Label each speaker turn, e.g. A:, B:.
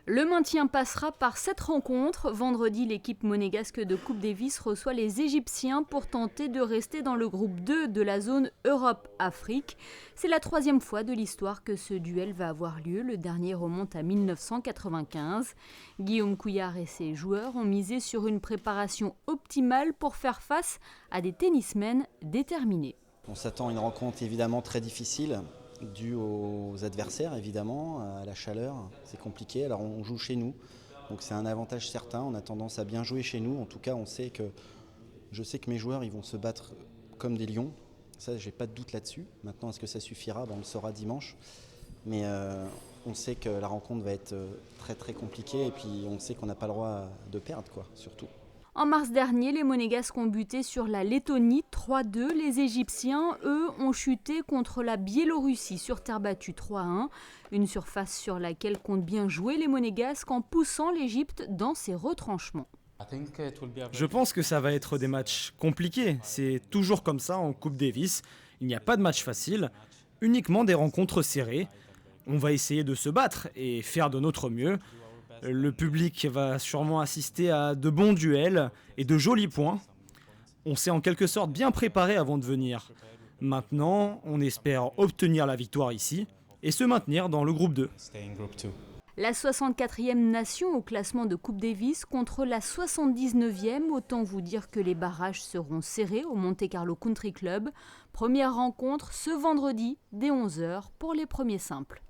A: Le maintien passera par cette rencontre. Vendredi, l'équipe monégasque de Coupe Davis reçoit les Égyptiens pour tenter de rester dans le groupe 2 de la zone Europe-Afrique. C'est la 3e fois de l'histoire que ce duel va avoir lieu. Le dernier remonte à 1995. Guillaume Couillard et ses joueurs ont misé sur une préparation optimale pour faire face à des tennismen déterminés.
B: On s'attend à une rencontre évidemment très difficile, due aux adversaires évidemment, à la chaleur, c'est compliqué. Alors on joue chez nous, donc c'est un avantage certain, on a tendance à bien jouer chez nous. En tout cas je sais que mes joueurs ils vont se battre comme des lions, ça j'ai pas de doute là-dessus. Maintenant est-ce que ça suffira, on le saura dimanche. Mais on sait que la rencontre va être très très compliquée et puis on sait qu'on n'a pas le droit de perdre surtout.
A: En mars dernier, les Monégasques ont buté sur la Lettonie 3-2. Les Égyptiens, eux, ont chuté contre la Biélorussie sur terre battue 3-1. Une surface sur laquelle comptent bien jouer les Monégasques en poussant l'Égypte dans ses retranchements.
C: Je pense que ça va être des matchs compliqués. C'est toujours comme ça en Coupe Davis. Il n'y a pas de match facile, uniquement des rencontres serrées. On va essayer de se battre et faire de notre mieux. Le public va sûrement assister à de bons duels et de jolis points. On s'est en quelque sorte bien préparé avant de venir. Maintenant, on espère obtenir la victoire ici et se maintenir dans le groupe 2.
A: La 64e nation au classement de Coupe Davis contre la 79e. Autant vous dire que les barrages seront serrés au Monte Carlo Country Club. Première rencontre ce vendredi dès 11h pour les premiers simples.